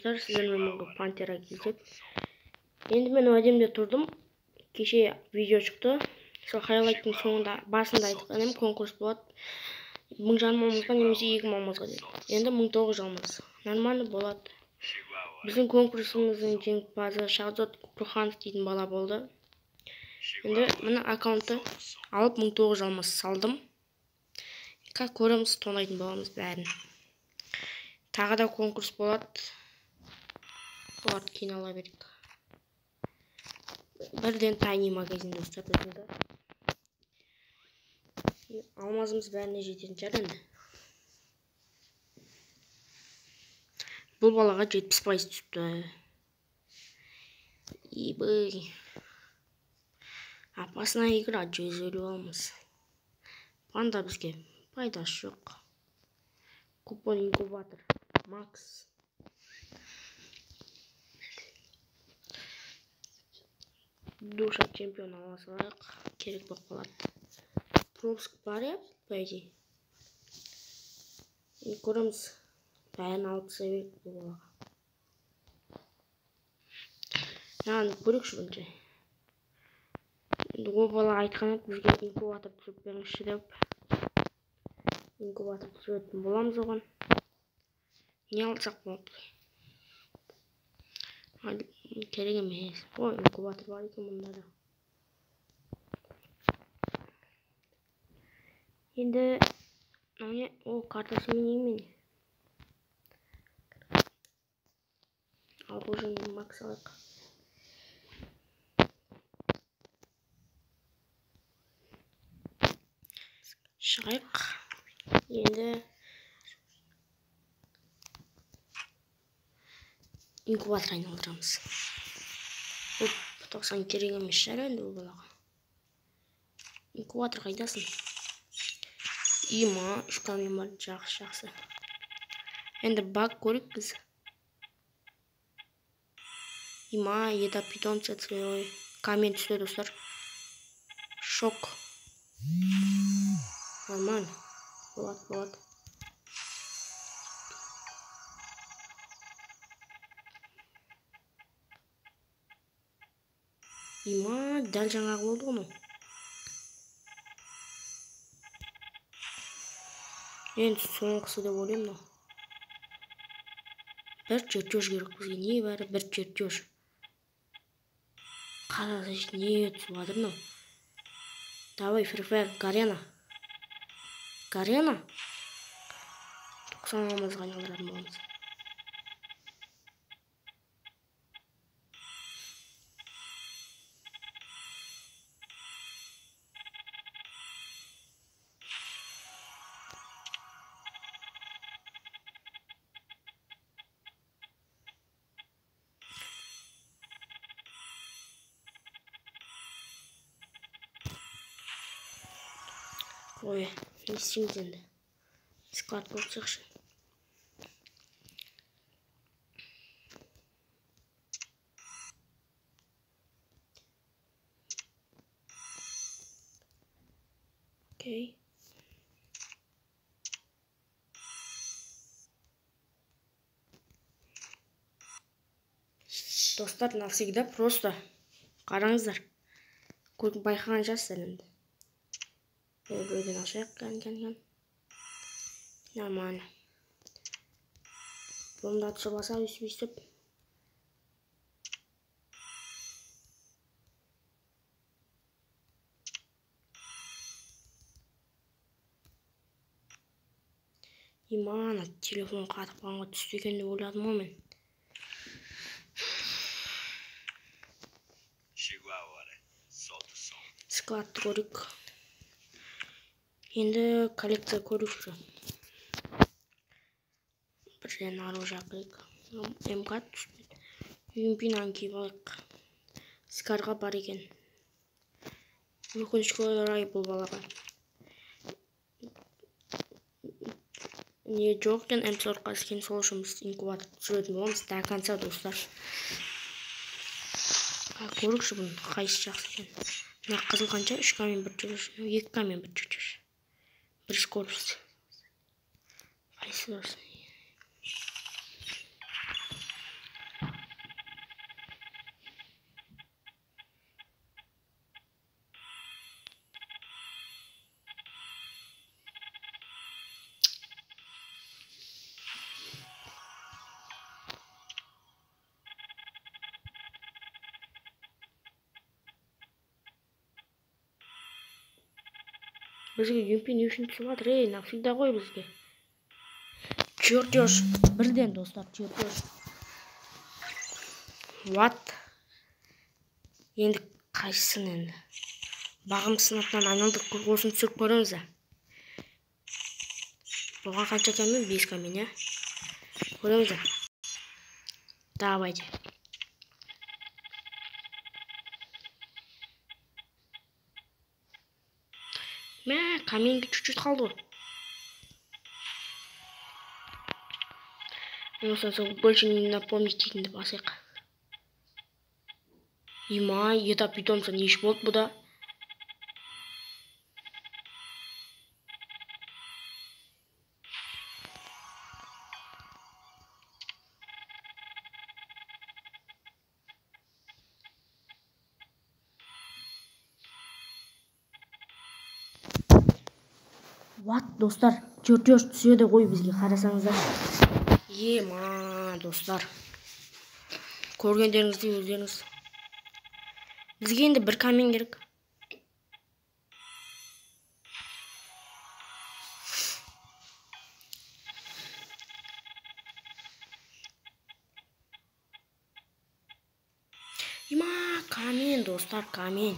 достар, сіздермен Пантера кезет. Енді мен уәдемде тұрдым. Кеше видео шықты. Сол хайлайттың соңында басында айтқан едім, конкурс болады. 1000 жарым алмазға немесе 2000 алмазға деді. Енді 1900 алмаз. Нормально болады. Біздің конкурсымыздың жеңімпазы Шахзод Руханов дейтін бала болды. Енді мына аккаунтты алып 1900 алмаз салдым. Көреміз, тонайтын боламыз бәрін. Тағы да конкурс болады. Оларды кейін ала берейік. Бірден тайни магазин достар біздің. Алмазымыз бәріне жететін шығар енді. Бұл балаға 70% түсіпті. Ибый. Опасная игра, 150 алмаз. Панда бізге пайдасы жоқ. Купон инкубатор. Макс. Душа чемпион ала салайық. Керек болып қалады. Пропуск бар я, по идее. И көреміз. Бәрін алып тастайық бұл балаға. Яғни көрейікші бұнша. Ол бала айтқан еді, бізге инкубатор түсіріп беріңізші деп. Инкубатор түсіретін боламыз оған. Не алсақ болады? Керек емес. Ой, инкубатор бар екен мұнда да. Енді о, картасы менен. Ал бұл жерге макс алайық. Шығайық. Енді инкубатор айналдырамыз. Бұл 90 керек емес шығар енді бұл балаға. Инкубатор қайдасын? Има, 3 камень бар, жақсы. Енді баг көрік біз. Има, еда питомца целый. Камень түсті достар. Шок. Нормально. Болады. Има, дәл жаңағы болды ғой. Енді соңғысы деп ойлаймын. Бір чертеж керек бізге. Не бәрі бір чертеж. Қарасы не түсіп жатыр мынау. Давай, фрифайр, Гарена. 90 алмазға айналдыратын боламыз. Ой, не істейміз енді. Склад болып шықшы. Окей. Достар, навсегда просто қараңыздар. Байқаған жассыздар енді. Біреуден ашайық, кән. Нормально. Бұнда түсірбаса өйстіп. Имана, телефон қатып қанға түсті екен деп ойладым ғой мен. Складты көрейік. Енді коллекция көрейікші. Бірден ару жақырайық. МК түспеді. Юмпинан кейіп алайық. Скарға бар екен. Өкінішке орай бұл балаға. Не жоқ екен М40 скен, сол үшін біз инкубатор түсіретін боламыз до конца достар. Көрейікші бұны қайсы жақсы екен. Мына қызыл қанша? 3 камень 1 чертеж. 2 камень 1 чертеж. Бір скорпус. Қайсы дұрыс. Бізге Юмпи не үшін түсіп жатыр? Навсегда ғой бізге. Чертеж. Бірден достар, чертеж. What? Енді қайсысын енді? Бағым сынатынан айналдық, осыны түсіріп көреміз. Бұған қанша камен? 5 камен, я? Көреміз. Давайте. Мә, каменге чуть-чуть қалды ғой. Осыны больше не напомнить дейтінді басайық. Има, етап питомса не іш болды бұда? What, достар, чертеж түседі ғой бізге, қарасаңыздар. Ема, достар. Көргендеріңізді өздеріңіз. Бізге енді бір камен керек. Има, камен, достар, камен.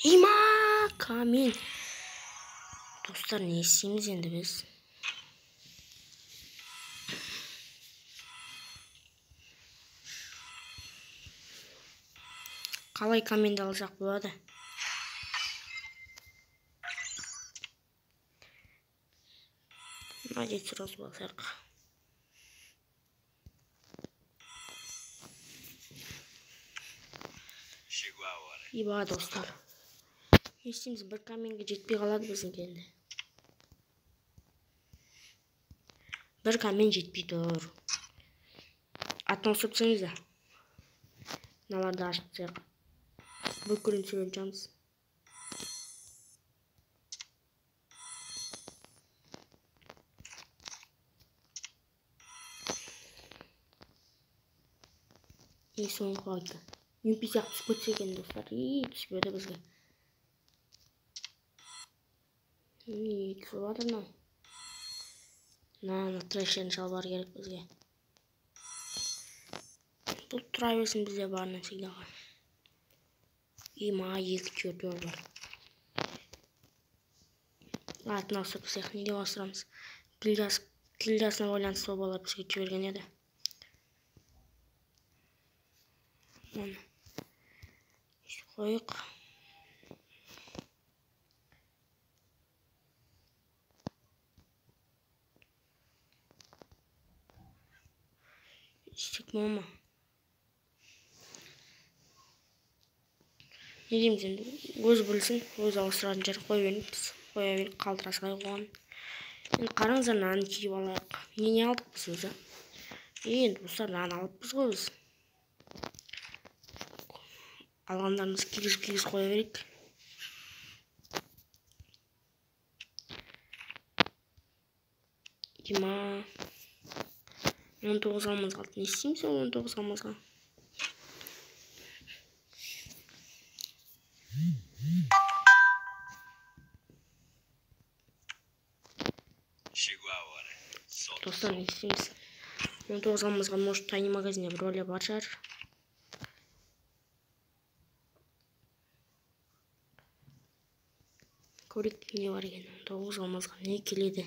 Има, камен. Достар, не істейміз енді біз? Қалай каменді алсақ болады? Надеюсь, сразу басайық. Иба, достар. Не істейміз? Бір каменге жетпей қалады біздің енді. Бір камен жетпей тұр. Атын осып түсіңіз де. Мыналарды ашып тастайық. Бұл күлін сөйлен жамыз. Соңғы қалды. Юмпи сияқты түсіп кетсе екен, достар. Түспеді бізге. Түсіп жатыр мынау. Мына трэшердің шалбары керек бізге. Бұл тұра берсін бізде бар нәрселерге. Има, 2 чертеж бар. Атын ауыстырып тастайық. Неге ауыстырамыз? Гильдиясына байланысты сол бала бізге жіберген еді. Оны қойық. Істек мама. Не дейміз енді? Өз білсін, өз ауыстыратын жер қоя беріп қалтыра салайық оған. Енді қараңыздар, нанын киіп алайық. Не алдық біз өзі? Енді достар, нан алыппыз ғой біз. Алғандарымыз кигіз қоя берейік. Дима. 19 алмыз қалды. Не істейміз 19 алмызға? Достар, не істейміз? 19 алмызға, может, тайны магазине бір рөлі бар шығар. Көрек не бар екен? 19 алмызға не келеді?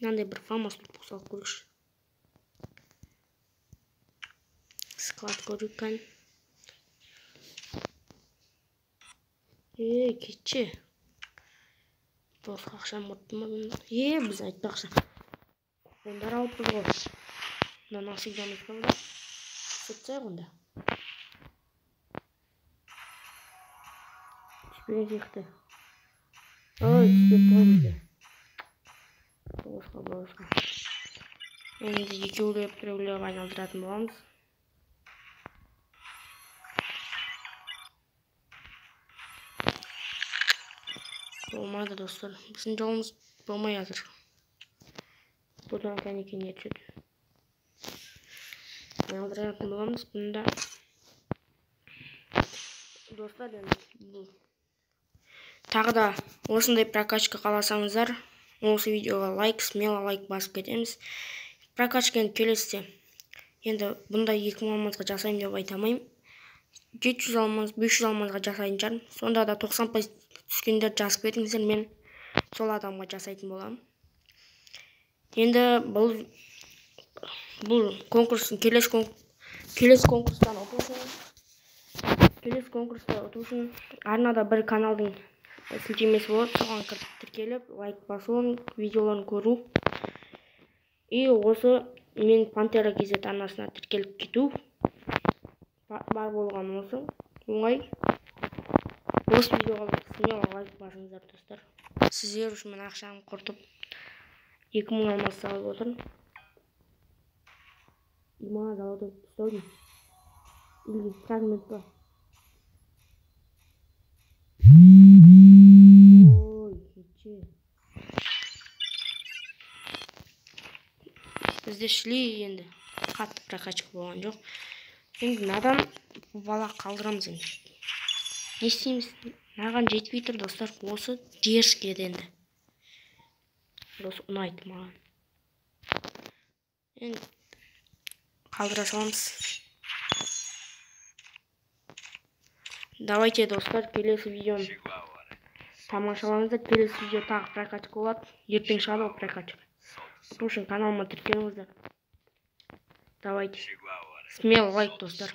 Мынандай бір фамас тұрпық көрікші. Склад көрік кән. Кетші. Достық ақшам мұтты ма бұнда? Біз айтпақшы. Ондар алып біз ғой. Мына насигдамыз қылда. Сүтсай ғында. Түспеген секті. Түспек той бізде. Болысқа. Енді біреулеп айналдыратын боламыз. Болмады, достар. Біздің жолымыз болмай жатыр. Бұдан кәнекей не түседі. алдыратын боламыз. Бұнда достар, тағы да осындай прокачка қаласаңыздар, осы видеоға лайк, смело лайк басып кетеміз. Прокачканы келесіде. Енді бұндай 2000 алмазға жасайым деп айтамайым. 700 алмаз, 500 алмазға жасайтын шығармын. Сонда да 90% түскендер жазып кетіңіздер, мен сол адамға жасайтын боламын. Енді бұл конкурстың келесі конкурстан ұту үшін арнада бір каналдың сілтемесі болады, соған кіріп тіркеліп, лайк басуын, видеоларын көру. И осы мен Пантера KZ арнасына тіркеліп кету. Бар болған осы. Оңай. Осы видеоға смело лайк басыңыздар, достар. Сіздер үшін мен ақшаны құртып 2000 алмаз салып отырмын. Имана залады тұстаудың. Или фрагмент ба? Ой, кетші. Бізде шли енді. Қатты прокачка болған жоқ. Енді надан бала қалдырамыз енді. Не істейміз? Маған жетпей тұр, достар. Осы дерзкеді енді. Осы ұнайды маған. Енді қалдыра саламыз. Давайте, достар, келесі видеоны тамашалаңыздар. Келесі видео тағы прокачка болады. Ертең шығады ол прокачка. Бұл үшін каналыма тіркеліңіздер. Давайте. Смело лайк, достар.